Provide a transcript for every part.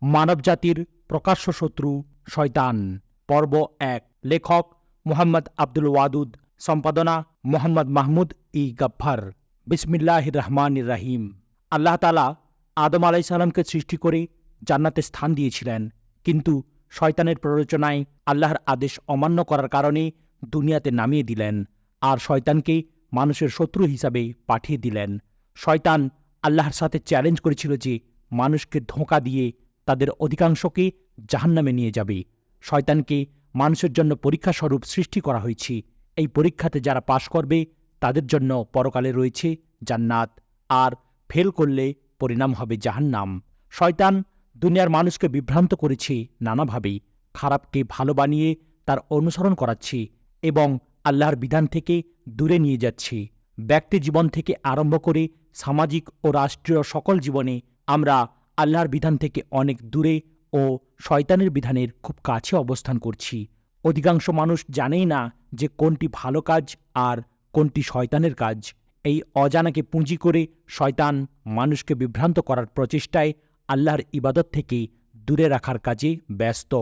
মানবজাতির প্রকাশ্য শত্রু শয়তান। পর্ব ১। লেখক মুহাম্মদ আব্দুল ওয়াদুদ, সম্পাদনা মোহাম্মদ মাহমুদ ই গাফফার। বিসমিল্লাহির রহমানির রহিম। আল্লাহ তাআলা আদম আলাইহিস সালামকে সৃষ্টি করে জান্নাতে স্থান দিয়েছিলেন, কিন্তু শয়তানের প্ররোচনায় আল্লাহর আদেশ অমান্য করার কারণে দুনিয়াতে নামিয়ে দিলেন আর শয়তানকে মানুষের শত্রু হিসাবে পাঠিয়ে দিলেন। শয়তান আল্লাহর সাথে চ্যালেঞ্জ করেছিল যে মানুষকে ধোঁকা দিয়ে তাদের অধিকাংশকে জাহান্নামে নিয়ে যাবে। শয়তানকে মানুষের জন্য পরীক্ষা স্বরূপ সৃষ্টি করা হয়েছে। এই পরীক্ষাতে যারা পাশ করবে তাদের জন্য পরকালে রয়েছে জান্নাত, আর ফেল করলে পরিণাম হবে জাহান্নাম। শয়তান দুনিয়ার মানুষকে বিভ্রান্ত করেছে নানাভাবে, খারাপকে ভালো বানিয়ে তার অনুসরণ করাচ্ছে এবং আল্লাহর বিধান থেকে দূরে নিয়ে যাচ্ছে। ব্যক্তি জীবন থেকে আরম্ভ করে সামাজিক ও রাষ্ট্রীয় সকল জীবনে আমরা আল্লাহর বিধান থেকে অনেক দূরে ও শয়তানের বিধানের খুব কাছে অবস্থান করছি। অধিকাংশ মানুষ জানেই না যে কোনটি ভালো কাজ আর কোনটি শয়তানের কাজ। এই অজানাকে পুঁজি করে শয়তান মানুষকে বিভ্রান্ত করার প্রচেষ্টায় আল্লাহর ইবাদত থেকে দূরে রাখার কাজে ব্যস্ত।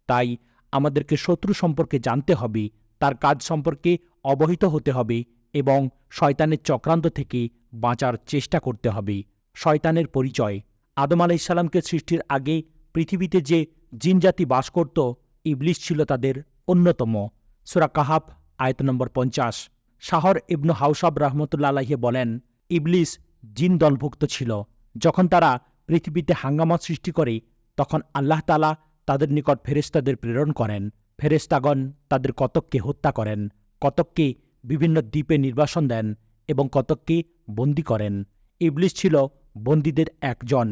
তাই আমাদেরকে শত্রু সম্পর্কে জানতে হবে, তার কাজ সম্পর্কে অবহিত হতে হবে এবং শয়তানের চক্রান্ত থেকে বাঁচার চেষ্টা করতে হবে। শয়তানের পরিচয়। আদম আলাইহিস সালামকে সৃষ্টির আগে পৃথিবীতে যে জিনজাতি বাস করত, ইবলিস ছিল তাদের অন্যতম। সূরা কাহাফ আয়াত নম্বর 50। শাহর ইবনু হাওসাব রাহমাতুল্লাহ আলাইহি বলেন, ইবলিস জিন দলভুক্ত ছিল। যখন তারা পৃথিবীতে হাঙ্গামা সৃষ্টি করে তখন আল্লাহ তাআলা তাদের নিকট ফেরেশতাদের প্রেরণ করেন। ফেরেশতাগণ তাদের কতককে হত্যা করেন, কতককে বিভিন্ন দ্বীপে নির্বাসন দেন এবং কতককে বন্দী করেন। ইবলিস ছিল বন্দীদের একজন।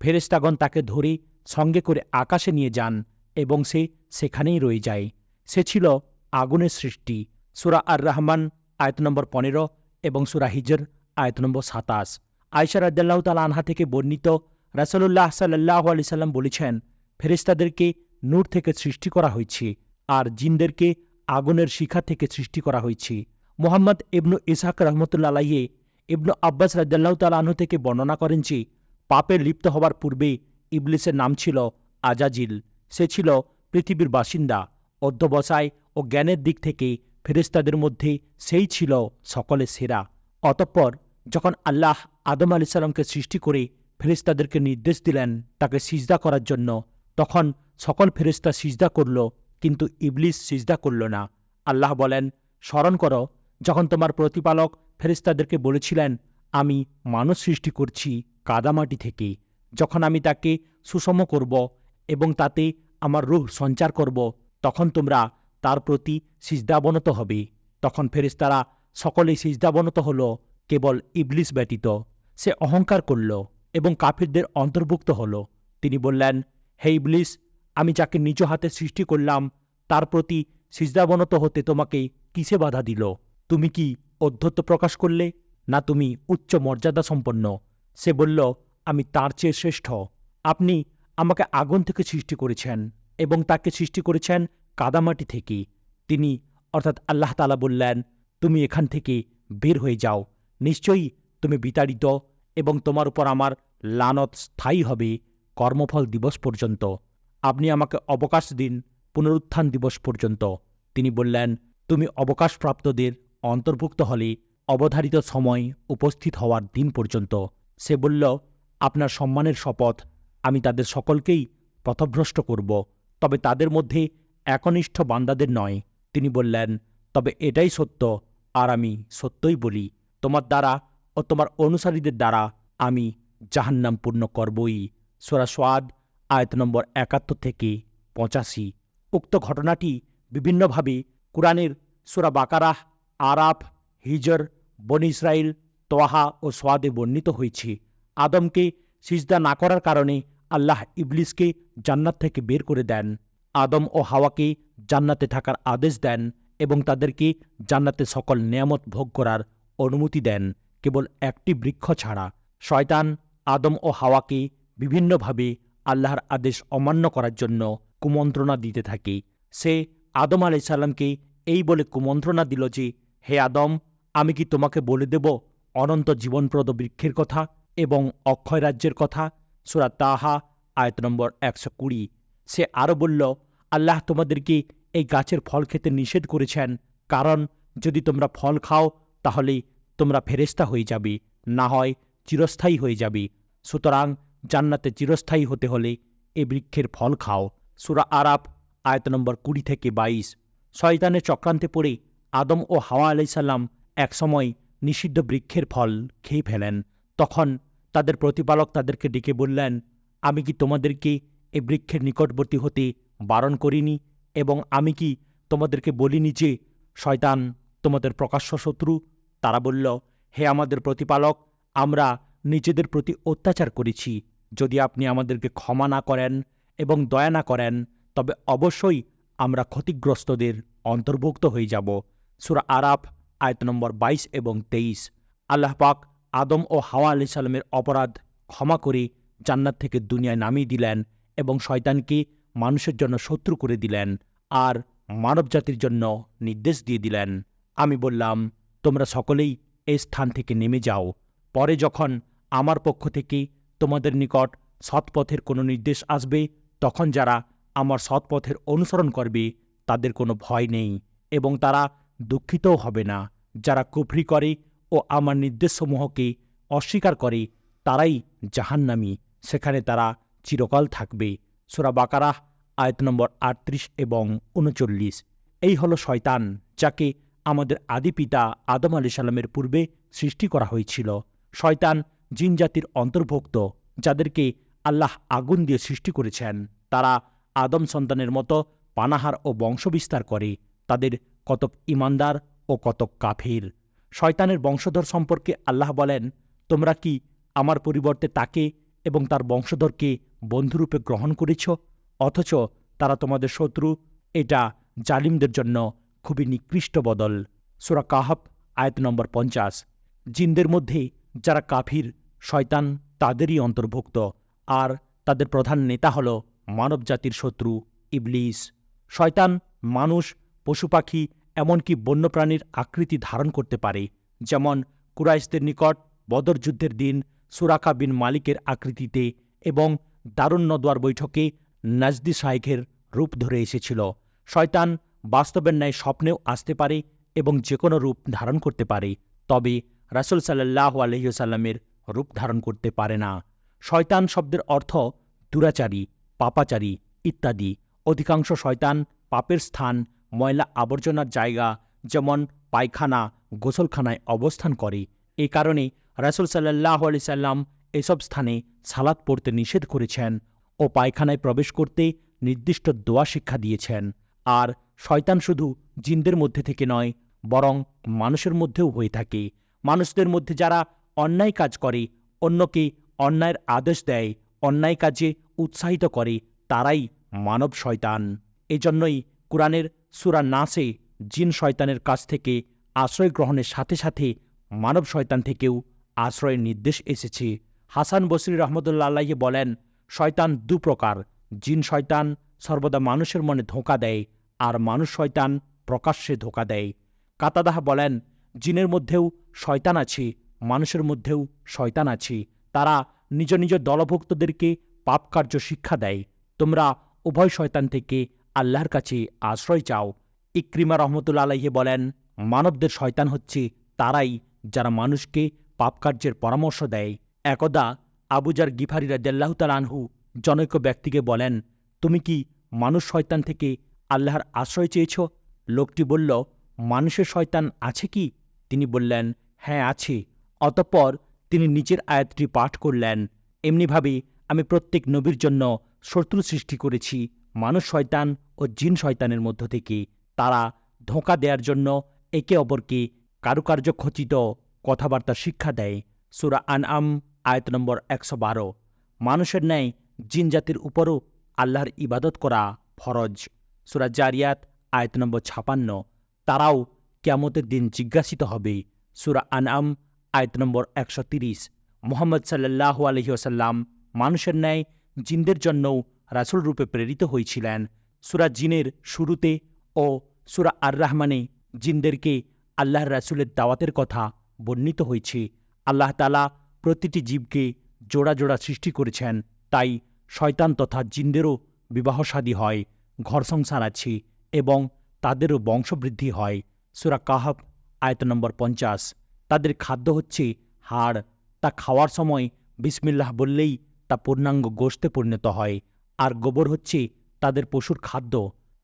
ফেরেশতাগণ তাকে ধরে সঙ্গে করে আকাশে নিয়ে যান এবং সে সেখানেই রয়ে যায়। সে ছিল আগুনের সৃষ্টি। সূরা আর রহমান আয়াত নম্বর 15 এবং সূরা হিজর আয়াত নম্বর 27। আয়েশা রাদিয়াল্লাহু তাআলা আনহা থেকে বর্ণিত, রাসূলুল্লাহ সাল্লাল্লাহু আলাইহি সাল্লাম বলেছেন, ফেরেশতাদেরকে নূর থেকে সৃষ্টি করা হয়েছে আর জিনদেরকে আগুনের শিখা থেকে সৃষ্টি করা হয়েছে। মুহাম্মদ ইবনু ইসহাক রাহমাতুল্লাহ আলাইহি ইবনু আব্বাস রাদিয়াল্লাহু তাআলা আনহু থেকে বর্ণনা করেন যে পাপে লিপ্ত হবার পূর্বে ইবলিসের নাম ছিল আজাজিল। সে ছিল পৃথিবীর বাসিন্দা। অধ্যবসায় ও জ্ঞানের দিক থেকে ফেরেশতাদের মধ্যে সেই ছিল সকলে সেরা। অতঃপর যখন আল্লাহ আদম আলাইহিস সালামকে সৃষ্টি করে ফেরেশতাদেরকে নির্দেশ দিলেন তাকে সিজদা করার জন্য, তখন সকল ফেরেশতা সিজদা করল, কিন্তু ইবলিস সিজদা করল না। আল্লাহ বলেন, স্মরণ করো যখন তোমার প্রতিপালক ফেরেশতাদেরকে বলেছিলেন, আমি মানুষ সৃষ্টি করছি কাদামাটি থেকে। যখন আমি তাকে সুষম করব এবং তাতে আমার রূহ সঞ্চার করব, তখন তোমরা তার প্রতি সিজদাবনত হবে। তখন ফেরেশতারা সকলেই সিজদাবনত হল, কেবল ইবলিস ব্যতীত। সে অহংকার করল এবং কাফিরদের অন্তর্ভুক্ত হল। তিনি বললেন, হে ইবলিস, আমি যাকে নিজ হাতে সৃষ্টি করলাম তার প্রতি সিজদাবনত হতে তোমাকে কিসে বাধা দিল? তুমি কি ঔদ্ধত্য প্রকাশ করলে, না তুমি উচ্চ মর্যাদা সম্পন্ন? সে বলল, আমি তার চেয়ে শ্রেষ্ঠ। আপনি আমাকে আগুন থেকে সৃষ্টি করেছেন এবং তাকে সৃষ্টি করেছেন কাদামাটি থেকে। তিনি অর্থাৎ আল্লাহ তাআলা বললেন, তুমি এখান থেকে বের হয়ে যাও। নিশ্চয়ই তুমি বিতাড়িত এবং তোমার উপর আমার লানত স্থায়ী হবে কর্মফল দিবস পর্যন্ত। আপনি আমাকে অবকাশ দিন পুনরুত্থান দিবস পর্যন্ত। তিনি বললেন, তুমি অবকাশপ্রাপ্তদের অন্তর্ভুক্ত হলে অবধারিত সময় উপস্থিত হওয়ার দিন পর্যন্ত। সে বলল, আপনার সম্মানের শপথ, আমি তাদের সকলকেই পথভ্রষ্ট করব, তবে তাদের মধ্যে একনিষ্ঠ বান্দাদের নয়। তিনি বললেন, তবে এটাই সত্য আর আমি সত্যই বলি, তোমার দ্বারা ও তোমার অনুসারীদের দ্বারা আমি জাহান্নাম পূর্ণ করবই। সূরা সাদ আয়াত নম্বর 71 থেকে 85। উক্ত ঘটনাটি বিভিন্নভাবে কুরআনের সূরা বাকারাহ, আরাফ, হিজর, বনী ইসরাইল, তোহা ও সাদে বর্ণিত হয়েছে। আদমকে সিজদা না করার কারণে আল্লাহ ইবলিসকে জান্নাত থেকে বের করে দেন। আদম ও হাওয়াকে জান্নাতে থাকার আদেশ দেন এবং তাদেরকে জান্নাতে সকল নেয়ামত ভোগ করার অনুমতি দেন, কেবল একটি বৃক্ষ ছাড়া। শয়তান আদম ও হাওয়াকে বিভিন্নভাবে আল্লাহর আদেশ অমান্য করার জন্য কুমন্ত্রণা দিতে থাকে। সে আদম আলাইহিস সালামকে এই বলে কুমন্ত্রণা দিল যে, হে আদম, আমি কি তোমাকে বলে দেব অনন্ত জীবনপ্রদ বৃক্ষের কথা এবং অক্ষয় রাজ্যের কথা? সূরা তাহা আয়াত নম্বর 120। সে আরও বলল, আল্লাহ তোমাদেরকে এই গাছের ফল খেতে নিষেধ করেছেন, কারণ যদি তোমরা ফল খাও তাহলে তোমরা ফেরেশতা হয়ে যাবে, না হয় চিরস্থায়ী হয়ে যাবে। সুতরাং জান্নাতে চিরস্থায়ী হতে হলে এ বৃক্ষের ফল খাও। সূরা আরাফ আয়াত নম্বর 20 থেকে 22। শয়তানের চক্রান্তে পড়ে আদম ও হাওয়া আলাইসাল্লাম একসময় নিষিদ্ধ বৃক্ষের ফল খেয়ে ফেলেন। তখন তাদের প্রতিপালক তাদেরকে ডেকে বললেন, আমি কি তোমাদেরকে এ বৃক্ষের নিকটবর্তী হতে বারণ করিনি, এবং আমি কি তোমাদেরকে বলিনি যে শয়তান তোমাদের প্রকাশ্য শত্রু? তারা বলল, হে আমাদের প্রতিপালক, আমরা নিজেদের প্রতি অত্যাচার করেছি। যদি আপনি আমাদেরকে ক্ষমা না করেন এবং দয়া না করেন, তবে অবশ্যই আমরা ক্ষতিগ্রস্তদের অন্তর্ভুক্ত হয়ে যাব। সূরা আরাফ আয়াত নম্বর 22 এবং 23। আল্লাহ পাক আদম ও হাওয়া আলাইহিস সালামের অপরাধ ক্ষমা করে জান্নাত থেকে দুনিয়ায় নামিয়ে দিলেন এবং শয়তানকে মানুষের জন্য শত্রু করে দিলেন আর মানবজাতির জন্য নির্দেশ দিয়ে দিলেন। আমি বললাম, তোমরা সকলেই এই স্থান থেকে নেমে যাও। পরে যখন আমার পক্ষ থেকে তোমাদের নিকট সৎপথের কোনো নির্দেশ আসবে, তখন যারা আমার সৎপথের অনুসরণ করবে তাদের কোনো ভয় নেই এবং তারা দুঃখিতও হবে না। যারা কুফরি করে ও আমার নির্দেশসমূহকে অস্বীকার করে তারাই জাহান্নামী, সেখানে তারা চিরকাল থাকবে। সূরা বাকারাহ আয়াত নম্বর 38 এবং 39। এই হলো শয়তান, যাকে আমাদের আদি পিতা আদম আলাইহিস সালামের পূর্বে সৃষ্টি করা হয়েছিল। শয়তান জিনজাতির অন্তর্ভুক্ত, যাদেরকে আল্লাহ আগুন দিয়ে সৃষ্টি করেছেন। তারা আদম সন্তানের মতো পানাহার ও বংশবিস্তার করে। তাদের কতক ইমানদার ও কতক কাফির। শয়তানের বংশধর সম্পর্কে আল্লাহ বলেন, তোমরা কি আমার পরিবর্তে তাকে এবং তার বংশধরকে বন্ধুরূপে গ্রহণ করেছ, অথচ তারা তোমাদের শত্রু? এটা জালিমদের জন্য খুবই নিকৃষ্ট বদল। সূরা কাহফ আয়াত নম্বর 50। জিনদের মধ্যে যারা কাফির, শয়তান তাদেরই অন্তর্ভুক্ত, আর তাদের প্রধান নেতা হল মানবজাতির শত্রু ইবলিস। শয়তান মানুষ, পশু পাখি, এমনকি বন্যপ্রাণীর আকৃতি ধারণ করতে পারে। যেমন কুরাইশদের নিকট বদর যুদ্ধের দিন সুরাকা বিন মালিকের আকৃতিতে এবং দারুন নদওয়ার বৈঠকে নাজদি শাইখের রূপ ধরে এসেছিল। শয়তান বাস্তবের ন্যায় স্বপ্নেও আসতে পারে এবং যে কোনো রূপ ধারণ করতে পারে, তবে রাসূল সাল্লাল্লাহু আলাইহি ওয়াসাল্লামের রূপ ধারণ করতে পারে না। শয়তান শব্দের অর্থ দুরাচারী, পাপাচারী ইত্যাদি। অধিকাংশ শয়তান পাপের স্থান, ময়লা আবর্জনার জায়গা যেমন পায়খানা, গোসলখানায় অবস্থান করে। এ কারণে রাসূল সাল্লাল্লাহু আলাইহি সাল্লাম এসব স্থানে সালাত পড়তে নিষেধ করেছেন ও পায়খানায় প্রবেশ করতে নির্দিষ্ট দোয়া শিক্ষা দিয়েছেন। আর শয়তান শুধু জিনদের মধ্যে থেকে নয়, বরং মানুষের মধ্যেও হয়ে থাকে। মানুষদের মধ্যে যারা অন্যায় কাজ করে, অন্যকে অন্যায়ের আদেশ দেয়, অন্যায় কাজে উৎসাহিত করে, তারাই মানব শয়তান। এজন্যই কুরআনের সূরা নাসে জিন শয়তানের কাছ থেকে আশ্রয় গ্রহণের সাথে সাথে মানব শয়তান থেকেও আশ্রয়ের নির্দেশ এসেছে। হাসান বসরি রহমতুল্লাহ আলাইহি বলেন, শয়তান দু প্রকার। জিন শয়তান সর্বদা মানুষের মনে ধোঁকা দেয়, আর মানুষ শয়তান প্রকাশ্যে ধোঁকা দেয়। কাতাদাহ বলেন, জিনের মধ্যেও শয়তান আছে, মানুষের মধ্যেও শয়তান আছে। তারা নিজ নিজ দলভুক্তদেরকে পাপকার্য শিক্ষা দেয়। তোমরা উভয় শয়তান থেকে আল্লাহর কাছে আশ্রয় চাও। ইকরিমা রহমতুল্লাহ আলাইহি বলেন, মানবদের শয়তান হচ্ছে তারাই যারা মানুষকে পাপকার্যের পরামর্শ দেয়। একদা আবুজার গিফারি রাদিয়াল্লাহু তাআলা আনহু জনৈক ব্যক্তিকে বলেন, তুমি কি মানুষ শয়তান থেকে আল্লাহর আশ্রয় চেয়েছ? লোকটি বলল, মানুষের শয়তান আছে কি? তিনি বললেন, হ্যাঁ আছে। অতঃপর তিনি নিচের আয়াতটি পাঠ করলেন, এমনিভাবে আমি প্রত্যেক নবীর জন্য শত্রু সৃষ্টি করেছি মানুষ শয়তান ও জিন শয়তানের মধ্য থেকে। তারা ধোঁকা দেওয়ার জন্য একে অপরকে কারুকার্য খচিত কথাবার্তা শিক্ষা দেয়। সূরা আনআম আয়াত নম্বর 112। মানুষের ন্যায় জিন জাতির উপরও আল্লাহর ইবাদত করা ফরজ। সূরা জারিয়াত আয়াত নম্বর 56। তারাও কিয়ামতের দিন জিজ্ঞাসিত হবে। সূরা আনআম আয়াত নম্বর 130। মুহাম্মদ সাল্লাল্লাহু আলাইহি ওয়াসাল্লাম মানুষের ন্যায় জিনদের জন্যও রাসূল রূপে প্রেরিত হয়েছিলেন। সূরা জিনের শুরুতে ও সূরা আর রহমানে জিনদেরকে আল্লাহর রাসূলের দাওয়াতের কথা বর্ণিত হয়েছে। আল্লাহ তাআলা প্রতিটি জীবকে জোড়া জোড়া সৃষ্টি করেছেন, তাই শয়তান তথা জিনদেরও বিবাহশাদী হয়, ঘর সংসার আছে এবং তাদেরও বংশবৃদ্ধি হয়। সূরা কাহফ আয়াত নম্বর 50। তাদের খাদ্য হচ্ছে হাড়। তা খাওয়ার সময় বিসমিল্লাহ বললেই তা পূর্ণাঙ্গ গোশতে পরিণত হয়। আর গোবর হচ্ছে তাদের পশুর খাদ্য।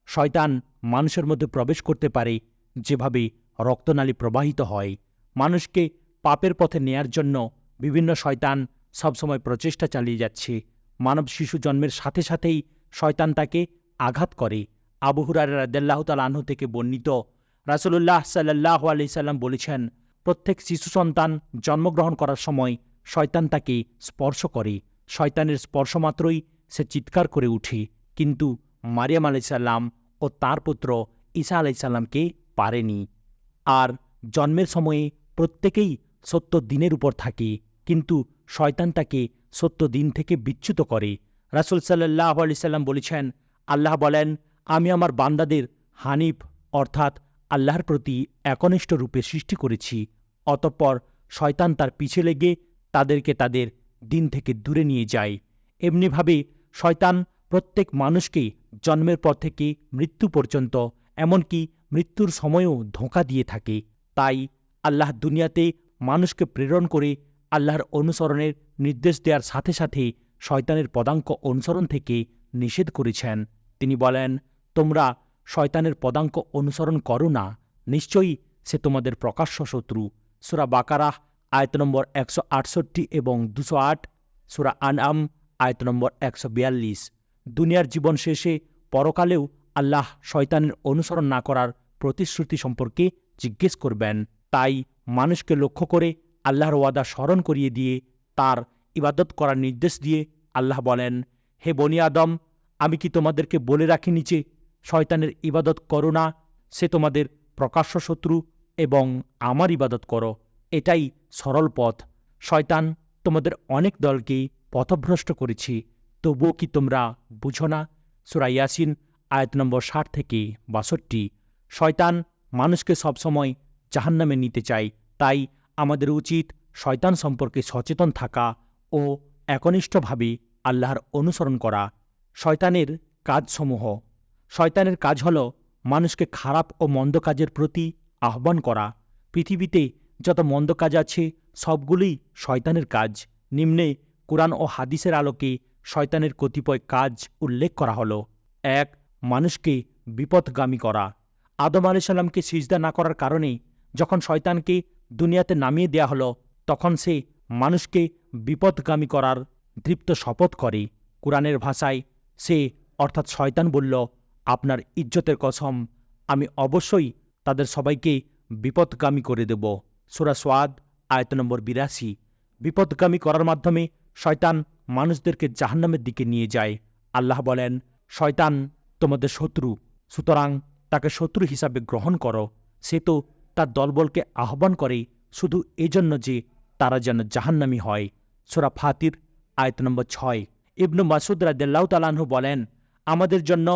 শয়তান মানুষের মধ্যে প্রবেশ করতে পারে যেভাবে রক্তনালী প্রবাহিত হয়। মানুষকে পাপের পথে নেয়ার জন্য বিভিন্ন শয়তান সবসময় প্রচেষ্টা চালিয়ে যাচ্ছে। মানব শিশু জন্মের সাথে সাথেই শয়তান তাকে আঘাত করে। আবু হুরায়রা রাদিয়াল্লাহু তাআলা আনহু থেকে বর্ণিত, রাসূলুল্লাহ সাল্লাল্লাহু আলাইহি সাল্লাম বলেছেন, প্রত্যেক শিশু সন্তান জন্মগ্রহণ করার সময় শয়তান তাকে স্পর্শ করে। শয়তানের স্পর্শ মাত্রই সে চিৎকার করে উঠে, কিন্তু মারিয়াম আলাইসাল্লাম ও তার পুত্র ঈসা আলাইসাল্লামকে পারেনি। আর জন্মের সময়ে প্রত্যেকেই ৭০ দিনের উপর থাকে, কিন্তু শয়তান তাকে ৭০ দিন থেকে বিচ্যুত করে। রাসূল সাল্লাল্লাহু আলাইহি সাল্লাম বলেছেন, আল্লাহ বলেন, আমি আমার বান্দাদের হানিফ অর্থাৎ আল্লাহর প্রতি একনিষ্ঠ রূপে সৃষ্টি করেছি। অতঃপর শয়তান তার পিছে লেগে তাদেরকে তাদের দিন থেকে দূরে নিয়ে যায়। এমনিভাবে শয়তান প্রত্যেক মানুষকে জন্মের পর থেকে মৃত্যু পর্যন্ত, এমনকি মৃত্যুর সময়ও ধোঁকা দিয়ে থাকে। তাই আল্লাহ দুনিয়াতে মানুষকে প্রেরণ করে আল্লাহর অনুসরণের নির্দেশ দেওয়ার সাথে সাথে শয়তানের পদাঙ্ক অনুসরণ থেকে নিষেধ করেছেন। তিনি বলেন, তোমরা শয়তানের পদাঙ্ক অনুসরণ করো না, নিশ্চয়ই সে তোমাদের প্রকাশ্য শত্রু। সূরা বাকারাহ আয়াত নম্বর 168 এবং 208, সূরা আনআম আয়াত নম্বর 142। দুনিয়ার জীবন শেষে পরকালেও আল্লাহ শয়তানের অনুসরণ না করার প্রতিশ্রুতি সম্পর্কে জিজ্ঞেস করবেন। তাই মানুষকে লক্ষ্য করে আল্লাহর ওয়াদা স্মরণ করিয়ে দিয়ে তার ইবাদত করার নির্দেশ দিয়ে আল্লাহ বলেন, হে বনি আদম, আমি কি তোমাদেরকে বলে রাখিনি যে শয়তানের ইবাদত করো না, সে তোমাদের প্রকাশ্য শত্রু, এবং আমার ইবাদত করো, এটাই সরল পথ। শয়তান তোমাদের অনেক দলকে পথভ্রষ্ট করেছি, তবুও কি তোমরা বুঝো না? সূরা ইয়াসিন আয়াত নম্বর 60 থেকে 62। শয়তান মানুষকে সবসময় জাহান্নামে নিতে চায়। তাই আমাদের উচিত শয়তান সম্পর্কে সচেতন থাকা ও একনিষ্ঠভাবে আল্লাহর অনুসরণ করা। শয়তানের কাজসমূহ। শয়তানের কাজ হল মানুষকে খারাপ ও মন্দ কাজের প্রতি আহ্বান করা। পৃথিবীতে যত মন্দ কাজ আছে সবগুলোই শয়তানের কাজ। নিম্নে কুরআন ও হাদিসের আলোকে শয়তানের কতিপয় কাজ উল্লেখ করা হল। ১. মানুষকে বিপথগামী করা। আদম আলাইহিস সালামকে সিজদা না করার কারণে যখন শয়তানকে দুনিয়াতে নামিয়ে দেয়া হল, তখন সে মানুষকে বিপথগামী করার দৃপ্ত শপথ করে। কুরআনের ভাষায় সে অর্থাৎ শয়তান বলল, আপনার ইজ্জতের কসম, আমি অবশ্যই তাদের সবাইকে বিপথগামী করে দেব। সূরা সোয়াদ আয়াত নম্বর ৮২। বিপথগামী করার মাধ্যমে শয়তান মানুষদেরকে জাহান্নামের দিকে নিয়ে যায়। আল্লাহ বলেন, শয়তান তোমাদের শত্রু, সুতরাং তাকে শত্রু হিসাবে গ্রহণ করো। সে তো তার দলবলকে আহ্বান করে শুধু এজন্য যে তারা যেন জাহান্নামী হয়। সূরা ফাতির আয়াত নম্বর ৬। ইবনু মাসউদ রাদিয়াল্লাহু তাআলা আনহু বলেন, আমাদের জন্য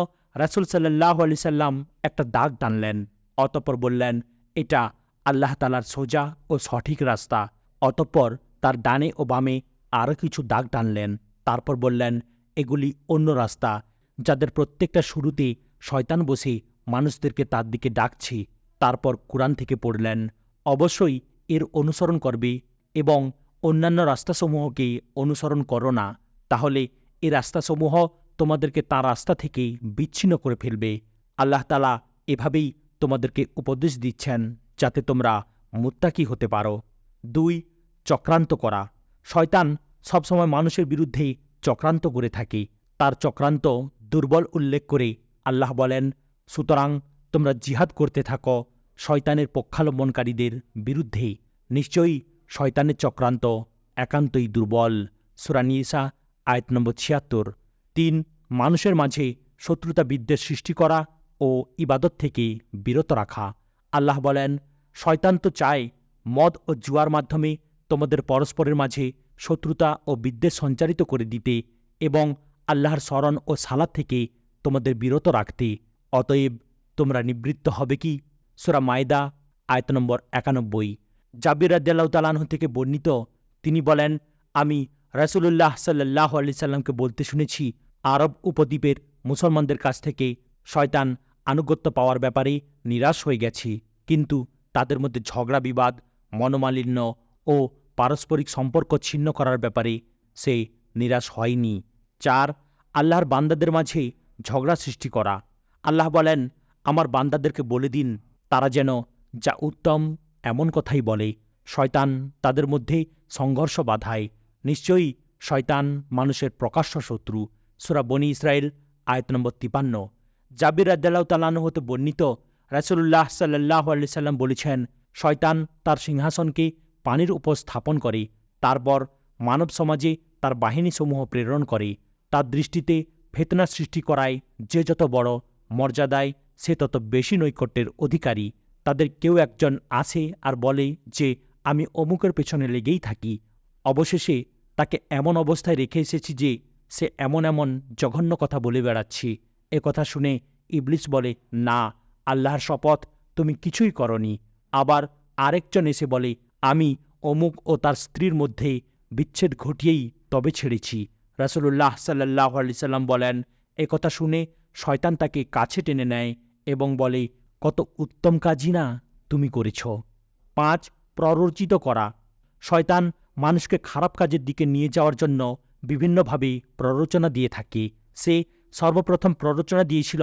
রাসূল সাল্লাল্লাহু আলাইহি সাল্লাম একটা দাগ টানলেন, অতঃপর বললেন, এটা আল্লাহ তাআলার সোজা ও সঠিক রাস্তা। অতঃপর তার ডানে ও বামে আরও কিছু দাগ টানলেন, তারপর বললেন, এগুলি অন্য রাস্তা, যাদের প্রত্যেকটা শুরুতে শয়তান বসে মানুষদেরকে তার দিকে ডাকছে। তারপর কুরআন থেকে পড়লেন, অবশ্যই এর অনুসরণ করবে এবং অন্যান্য রাস্তাসমূহকে অনুসরণ করো না, তাহলে এই রাস্তাসমূহ তোমাদেরকে তার রাস্তা থেকে বিচ্ছিন্ন করে ফেলবে। আল্লাহ তাআলা এভাবেই তোমাদেরকে উপদেশ দিচ্ছেন যাতে তোমরা মুত্তাকি হতে পারো। ২. চক্রান্ত করা। শয়তান সবসময় মানুষের বিরুদ্ধে চক্রান্ত করে থাকে। তার চক্রান্ত দুর্বল উল্লেখ করে আল্লাহ বলেন, সুতরাং তোমরা জিহাদ করতে থাকো শয়তানের পক্ষাবলম্বনকারীদের বিরুদ্ধে। নিশ্চয়ই শয়তানের চক্রান্ত একান্তই দুর্বল। সূরা নিসা আয়াত নম্বর ৭৬। ৩. মানুষের মাঝে শত্রুতা বিদ্বেষ সৃষ্টি করা ও ইবাদত থেকে বিরত রাখা। আল্লাহ বলেন, শয়তান তো চায় মদ ও জুয়ার মাধ্যমে তোমাদের পরস্পরের মাঝে শত্রুতা ও বিদ্বেষ সঞ্চারিত করে দিতে এবং আল্লাহর স্মরণ ও সালাত থেকে তোমাদের বিরত রাখতে। অতএব তোমরা নিবৃত্ত হবে কি? সূরা মায়দা আয়াত নম্বর ৯১। জাবির রাদিয়াল্লাহু তাআলা আনহু থেকে বর্ণিত, তিনি বলেন, আমি রাসূলুল্লাহ সাল্লাল্লাহু আলাইহি সাল্লামকে বলতে শুনেছি, আরব উপদ্বীপের মুসলমানদের কাছ থেকে শয়তান আনুগত্য পাওয়ার ব্যাপারে নিরাশ হয়ে গেছি, কিন্তু তাদের মধ্যে ঝগড়া বিবাদ, মনোমালিন্য ও পারস্পরিক সম্পর্ক ছিন্ন করার ব্যাপারে সে নিরাশ হয়নি। 4. আল্লাহর বান্দাদের মাঝে ঝগড়া সৃষ্টি করা। আল্লাহ বলেন, আমার বান্দাদেরকে বলে দিন তারা যেন যা উত্তম এমন কথাই বলে। শয়তান তাদের মধ্যে সংঘর্ষ বাধায়। নিশ্চয়ই শয়তান মানুষের প্রকাশ্য শত্রু। সূরা বনী ইসরাইল আয়াত নম্বর 53। জাবির রাদিয়াল্লাহু তাআলা আনহু হতে বর্ণিত, রাসূলুল্লাহ সাল্লাল্লাহু আলাইহি সাল্লাম বলেছেন, শয়তান তার সিংহাসনকে পানির উপর স্থাপন করে, তারপর মানব সমাজে তার বাহিনীসমূহ প্রেরণ করে। তার দৃষ্টিতে ফিতনা সৃষ্টি করায় যে যত বড় মর্যাদায় সে তত বেশি নৈকট্যের অধিকারী। তাদের কেউ একজন আসে আর বলে যে আমি অমুকের পেছনে লেগেই থাকি। অবশেষে তাকে এমন অবস্থায় রেখে এসেছি যে সে এমন এমন জঘন্য কথা বলে বেড়াচ্ছি। এ কথা শুনে ইবলিস বলে, না, আল্লাহর শপথ, তুমি কিছুই করনি। আবার আরেকজন এসে বলে, আমি অমুক ও তার স্ত্রীর মধ্যে বিচ্ছেদ ঘটিয়েই তবে ছেড়েছি। রাসূলুল্লাহ সাল্লাল্লাহু আলাইহি সাল্লাম বলেন, এ কথা শুনে শয়তান তাকে কাছে টেনে নেয় এবং বলে, কত উত্তম কাজই না তুমি করেছ। 5. প্ররোচিত করা। শয়তান মানুষকে খারাপ কাজের দিকে নিয়ে যাওয়ার জন্য বিভিন্নভাবে প্ররোচনা দিয়ে থাকে। সে সর্বপ্রথম প্ররোচনা দিয়েছিল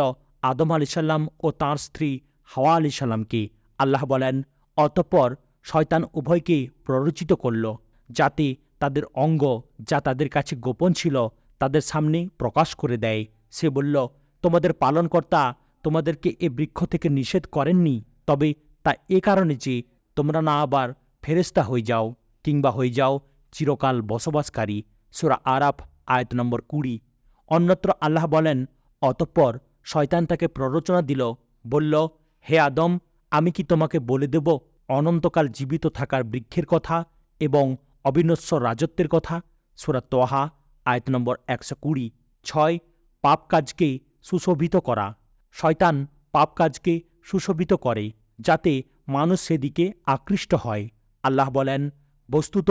আদম আলাইহিস সালাম ও তাঁর স্ত্রী হাওয়া আলাইহিস সালামকে। আল্লাহ বলেন, অতঃপর শয়তান উভয়কে প্ররোচিত করল যাতে তাদের অঙ্গ যা তাদের কাছে গোপন ছিল তাদের সামনে প্রকাশ করে দেয়। সে বলল, তোমাদের পালনকর্তা তোমাদেরকে এ বৃক্ষ থেকে নিষেধ করেননি, তবে তা এ কারণে যে তোমরা না আবার ফেরেশতা হয়ে যাও কিংবা হয়ে যাও চিরকাল বসবাসকারী। সূরা আরাফ আয়াত নম্বর 20। অন্যত্র আল্লাহ বলেন, অতঃপর শয়তান তাকে প্ররোচনা দিল, বলল, হে আদম, আমি কি তোমাকে বলে দেব অনন্তকাল জীবিত থাকার বৃক্ষের কথা এবং অবিনশ্বর রাজত্বের কথা? সূরা তোহা আয়াত নম্বর 120। 6. পাপ কাজকে সুশোভিত করা। শয়তান পাপ কাজকে সুশোভিত করে যাতে মানুষ সেদিকে আকৃষ্ট হয়। আল্লাহ বলেন, বস্তুত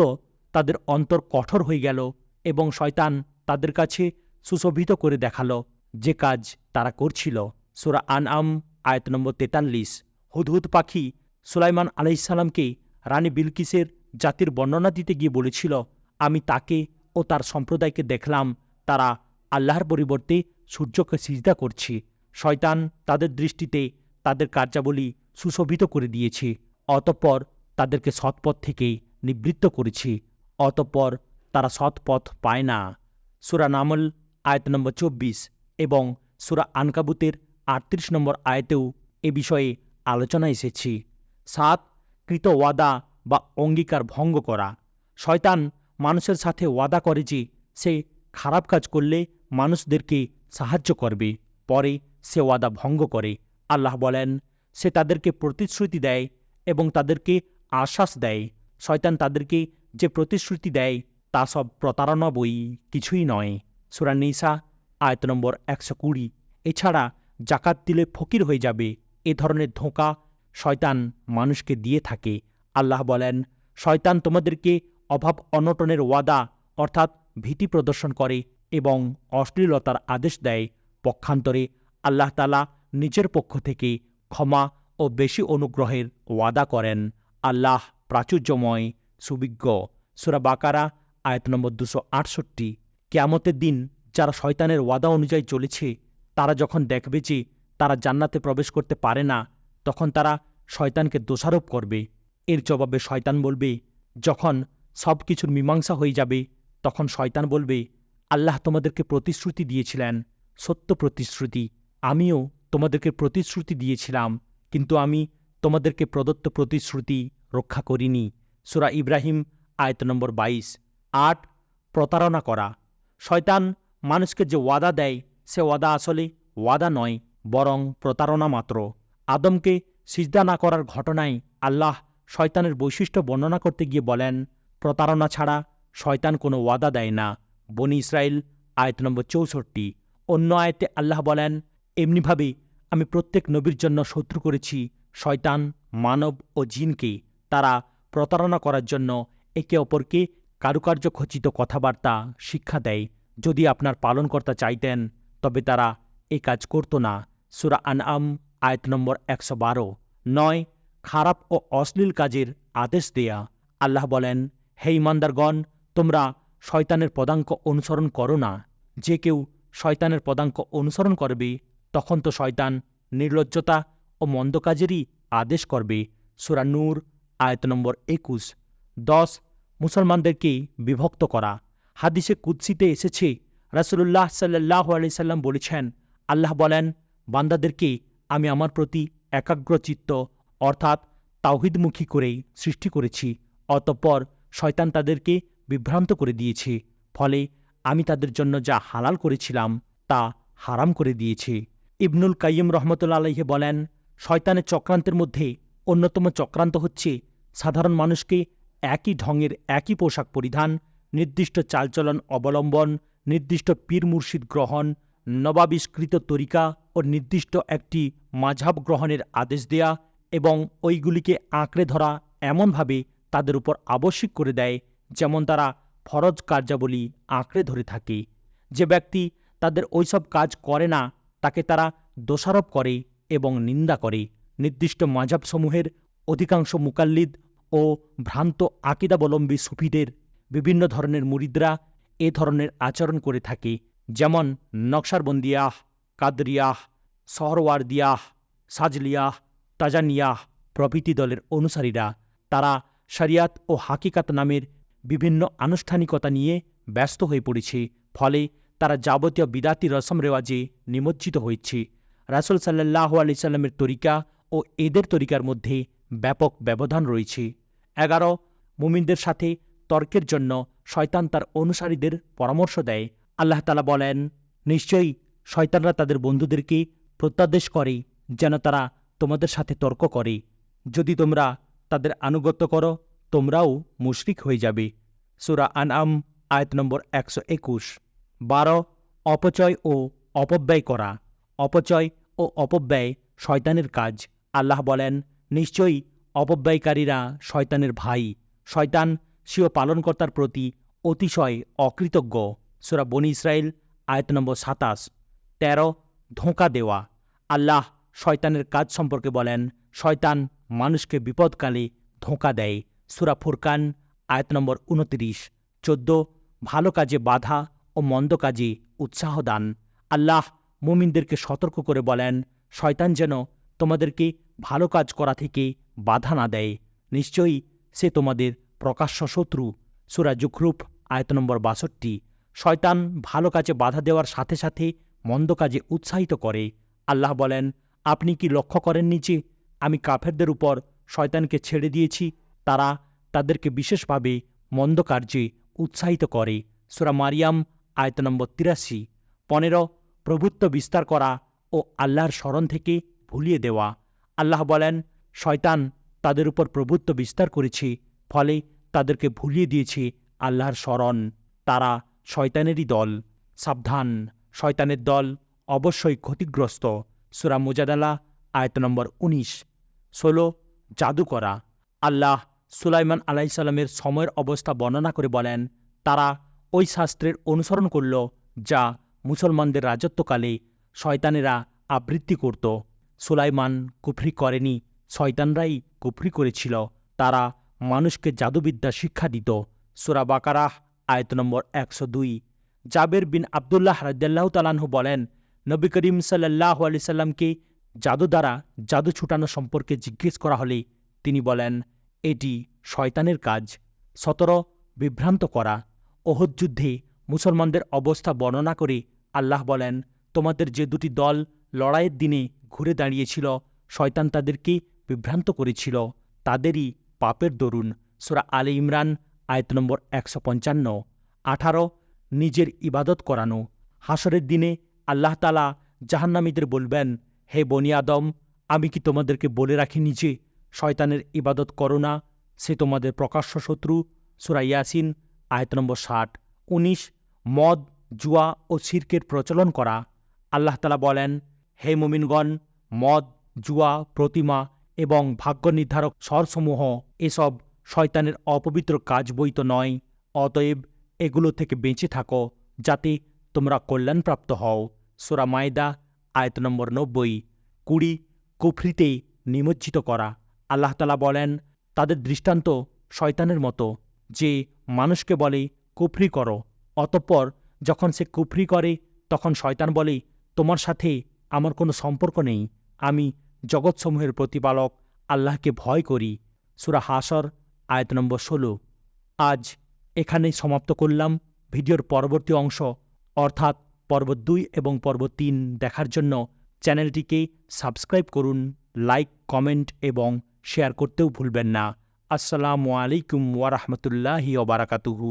তাদের অন্তর কঠোর হয়ে গেল এবং শয়তান তাদের কাছে সুশোভিত করে দেখালো যে কাজ তারা করছিল। সূরা আনআম আয়াত নম্বর 43। হুদহুদ পাখি সুলাইমান আলাইহিস সালামকে রানী বিলকিসের জাতির বর্ণনা দিতে গিয়ে বলেছিল, আমি তাকে ও তার সম্প্রদায়কে দেখলাম তারা আল্লাহর পরিবর্তে সূর্যকে সিজদা করছে। শয়তান তাদের দৃষ্টিতে তাদের কার্যাবলী সুশোভিত করে দিয়েছে, অতঃপর তাদেরকে সৎপথ থেকে নিবৃত্ত করেছে, অতঃপর তারা সৎপথ পায় না। সূরা নামল আয়াত নম্বর 24 এবং সূরা আনকাবুতের 38 নম্বর আয়াতেও এ বিষয়ে আলোচনা এসেছে। 7. কৃত ওয়াদা বা অঙ্গীকার ভঙ্গ করা। শয়তান মানুষের সাথে ওয়াদা করে যে সে খারাপ কাজ করলে মানুষদেরকে সাহায্য করবে, পরে সে ওয়াদা ভঙ্গ করে। আল্লাহ বলেন, সে তাদেরকে প্রতিশ্রুতি দেয় এবং তাদেরকে আশ্বাস দেয়। শয়তান তাদেরকে যে প্রতিশ্রুতি দেয় তা সব প্রতারণা বই, কিছুই নয়। সূরা নিসা আয়াত নম্বর 120। এছাড়া জাকাত দিলে ফকির হয়ে যাবে, এ ধরনের ধোঁকা শয়তান মানুষকে দিয়ে থাকে। আল্লাহ বলেন, শয়তান তোমাদেরকে অভাব অনটনের ওয়াদা অর্থাৎ ভীতি প্রদর্শন করে এবং অশ্লীলতার আদেশ দেয়। পক্ষান্তরে আল্লাহ তাআলা নিজের পক্ষ থেকে ক্ষমা ও বেশি অনুগ্রহের ওয়াদা করেন। আল্লাহ প্রাচুর্যময়, সুবিজ্ঞ। সূরা বাকারা আয়াত নম্বর 268। কিয়ামতের দিন যারা শয়তানের ওয়াদা অনুযায়ী চলেছে তারা যখন দেখবে যে তারা জান্নাতে প্রবেশ করতে পারে না, তখন তারা শয়তানকে দোষারোপ করবে। এর জবাবে শয়তান বলবে, যখন সব কিছুর মীমাংসা হয়ে যাবে তখন শয়তান বলবে, আল্লাহ তোমাদেরকে প্রতিশ্রুতি দিয়েছিলেন, সত্য প্রতিশ্রুতি, আমিও তোমাদেরকে প্রতিশ্রুতি দিয়েছিলাম, কিন্তু আমি তোমাদেরকে প্রদত্ত প্রতিশ্রুতি রক্ষা করিনি। সূরা ইব্রাহিম আয়াত নম্বর 22। 8. প্রতারণা করা। শয়তান মানুষকে যে ওয়াদা দেয় সে ওয়াদা আসলে ওয়াদা নয়, বরং প্রতারণা মাত্র। আদমকে সিজদা না করার ঘটনায় আল্লাহ শয়তানের বৈশিষ্ট্য বর্ণনা করতে গিয়ে বলেন, প্রতারণা ছাড়া শয়তান কোনো ওয়াদা দেয় না। বনী ইসরাইল আয়াত নম্বর 64। অন্য আয়াতে আল্লাহ বলেন, এমনিভাবে আমি প্রত্যেক নবীর জন্য শত্রু করেছি শয়তান, মানব ও জিনকে। তারা প্রতারণা করার জন্য একে অপরকে কারুকার্য খচিত কথাবার্তা শিক্ষা দেয়। যদি আপনার পালনকর্তা চাইতেন তবে তারা এই কাজ করত না। সূরা আনআম আয়াত নম্বর 112। 9. খারাপ ও অশ্লীল কাজের আদেশ দেয়া। আল্লাহ বলেন, হে ঈমানদারগণ, তোমরা শয়তানের পদাঙ্ক অনুসরণ করো না। যে কেউ শয়তানের পদাঙ্ক অনুসরণ করবে তখন তো শয়তান নির্লজ্জতা ও মন্দ কাজেরই আদেশ করবে। সূরা নূর আয়াত নম্বর 21। 10. মুসলমানদেরকে বিভক্ত করা। হাদিসে কুদসিতে এসেছে, রাসূলুল্লাহ সাল্লাল্লাহু আলাইহি সাল্লাম বলেছেন, আল্লাহ বলেন, বান্দাদেরকে আমি আমার প্রতি একাগ্রচিত্ত অর্থাৎ তাওহীদমুখী করেই সৃষ্টি করেছি। অতঃপর শয়তান তাদেরকে বিভ্রান্ত করে দিয়েছে। ফলে আমি তাদের জন্য যা হালাল করেছিলাম তা হারাম করে দিয়েছি। ইবনুল কাইয়িম রহমতুল্লাহ আলাইহি বলেন, শয়তানের চক্রান্তের মধ্যে অন্যতম চক্রান্ত হচ্ছে সাধারণ মানুষকে একই ঢঙের একই পোশাক পরিধান, নির্দিষ্ট চালচলন অবলম্বন, নির্দিষ্ট পীর মুর্শিদ গ্রহণ, নবাবিষ্কৃত তরিকা ও নির্দিষ্ট একটি মাযহাব গ্রহণের আদেশ দেয়া এবং ওইগুলিকে আঁকড়ে ধরা এমনভাবে তাদের উপর আবশ্যিক করে দেয় যেমন তারা ফরজ কার্যাবলী আঁকড়ে ধরে থাকে। যে ব্যক্তি তাদের ওইসব কাজ করে না তাকে তারা দোষারোপ করে এবং নিন্দা করে। নির্দিষ্ট মাযহাবসমূহের অধিকাংশ মুকাল্লিদ ও ভ্রান্ত আকিদাবলম্বী সুফিদের বিভিন্ন ধরনের মুরিদরা এ ধরনের আচরণ করে থাকে, যেমন নকশারবন্দিয়াহ, কাদরিয়াহ, সহরওয়ার্দিয়াহ, সাজলিয়াহ, তাজানিয়াহ প্রভৃতি দলের অনুসারীরা। তারা শরিয়াত ও হাকিকাত নামের বিভিন্ন আনুষ্ঠানিকতা নিয়ে ব্যস্ত হয়ে পড়েছে। ফলে তারা যাবতীয় বিদাতি রসম রেওয়াজে নিমজ্জিত হয়েছে। রাসূল সাল্লাল্লাহু আলাইহি সাল্লামের তরিকা ও এদের তরিকার মধ্যে ব্যাপক ব্যবধান রয়েছে। 11. মুমিনদের সাথে তর্কের জন্য শয়তান তার অনুসারীদের পরামর্শ দেয়। আল্লাহ তাআলা বলেন, নিশ্চয়ই শয়তানরা তাদের বন্ধুদেরকে প্রত্যাদেশ করে যেন তারা তোমাদের সাথে তর্ক করে। যদি তোমরা তাদের আনুগত্য করো তোমরাও মুশরিক হয়ে যাবে। সূরা আনআম আয়াত নম্বর 121। 12. অপচয় ও অপব্যয় করা। অপচয় ও অপব্যয় শয়তানের কাজ। আল্লাহ বলেন, নিশ্চয়ই অপব্যয়কারীরা শয়তানের ভাই। শয়তান স্বীয় পালনকর্তার প্রতি অতিশয় অকৃতজ্ঞ। সূরা বনী ইসরাইল আয়াত নম্বর 27। 13. ধোঁকা দেওয়া। আল্লাহ শয়তানের কাজ সম্পর্কে বলেন, শয়তান মানুষকে বিপদকালে ধোঁকা দেয়। সূরা ফুরকান আয়াত নম্বর 29। 14. ভালো কাজে বাধা ও মন্দ কাজে উৎসাহ দান। আল্লাহ মুমিনদেরকে সতর্ক করে বলেন, শয়তান যেন তোমাদেরকে ভালো কাজ করা থেকে বাধা না দেয়। নিশ্চয়ই সে তোমাদের প্রকাশ্য শত্রু। সূরা যুখরুফ আয়াত নম্বর 62। শয়তান ভালো কাজে বাধা দেওয়ার সাথে সাথে মন্দ কাজে উৎসাহিত করে। আল্লাহ বলেন, আপনি কি লক্ষ্য করেননি যে আমি কাফেরদের উপর শয়তানকে ছেড়ে দিয়েছি, তারা তাদেরকে বিশেষভাবে মন্দ কার্যে উৎসাহিত করে। সূরা মারিয়াম আয়াত নম্বর 83। 15. প্রভুত্ব বিস্তার করা ও আল্লাহর স্মরণ থেকে ভুলিয়ে দেওয়া। আল্লাহ বলেন, শয়তান তাদের উপর প্রভুত্ব বিস্তার করেছে, ফলে তাদেরকে ভুলিয়ে দিয়েছে আল্লাহর স্মরণ। তারা শয়তানেরই দল। সাবধান, শয়তানের দল অবশ্যই ক্ষতিগ্রস্ত। সূরা মুজাদালা আয়াত নম্বর 19। 16. জাদু করা। আল্লাহ সুলাইমান আলাইহিস সালামের সময়ের অবস্থা বর্ণনা করে বলেন, তারা ওই শাস্ত্রের অনুসরণ করল যা মুসলমানদের রাজত্বকালে শয়তানেরা আবৃত্তি করত। সুলাইমান কুফরি করেনি, শয়তানরাই কুফরি করেছিল। তারা মানুষকে জাদুবিদ্যা শিক্ষা দিত। সূরা বাকারাহ আয়াত নম্বর 102। জাবের বিন আবদুল্লাহ রাদিয়াল্লাহু তাআলা আনহু বলেন, নবী করিম সাল্লাল্লাহু আলাইহি সাল্লামকে জাদু দ্বারা জাদু ছুটানো সম্পর্কে জিজ্ঞেস করা হলে তিনি বলেন, এটি শয়তানের কাজ। 17. বিভ্রান্ত করা। ওহদ যুদ্ধে মুসলমানদের অবস্থা বর্ণনা করে আল্লাহ বলেন, তোমাদের যে দুটি দল লড়াইয়ের দিনে ঘুরে দাঁড়িয়েছিল, শয়তান তাদেরকে বিভ্রান্ত করেছিল, তাদেরই পাপের দরুন। সূরা আলে ইমরান আয়াত নম্বর 155। 18. নিজের ইবাদত করানো। হাসরের দিনে আল্লাহ তাআলা জাহান্নামীদের বলবেন, হে বনি আদম, আমি কি তোমাদেরকে বলে রাখিনি যে শয়তানের ইবাদত করো না, সে তোমাদের প্রকাশ্য শত্রু। সূরা ইয়াসিন আয়াত নম্বর 60। 19. মদ, জুয়া ও শিরকের প্রচলন করা। আল্লাহ তাআলা বলেন, হে মুমিনগণ, মদ, জুয়া, প্রতিমা এবং ভাগ্য নির্ধারক স্বরসমূহ এসব শয়তানের অপবিত্র কাজ বই তো নয়, অতএব এগুলো থেকে বেঁচে থাকো যাতে তোমরা কল্যাণপ্রাপ্ত হও। সূরা মায়দা আয়াত নম্বর 90। 20 কুফরিতে নিমজ্জিত করা। আল্লাহ তাআলা বলেন, তাদের দৃষ্টান্ত শয়তানের মতো, যে মানুষকে বলে কুফরি করো, অতঃপর যখন সে কুফরি করে তখন শয়তান বলে, তোমার সাথে আমার কোনো সম্পর্ক নেই, আমি জগৎসমূহের প্রতিপালক আল্লাহকে ভয় করি। সূরা হাশর আয়াত নম্বর 16। আজ এখানেই সমাপ্ত করলাম। ভিডিওর পরবর্তী অংশ অর্থাৎ পর্ব 2 এবং পর্ব 3 দেখার জন্য চ্যানেলটিকে সাবস্ক্রাইব করুন, লাইক, কমেন্ট এবং শেয়ার করতেও ভুলবেন না। আসসালামু আলাইকুম ওয়া রাহমাতুল্লাহি ওয়া বারাকাতুহু।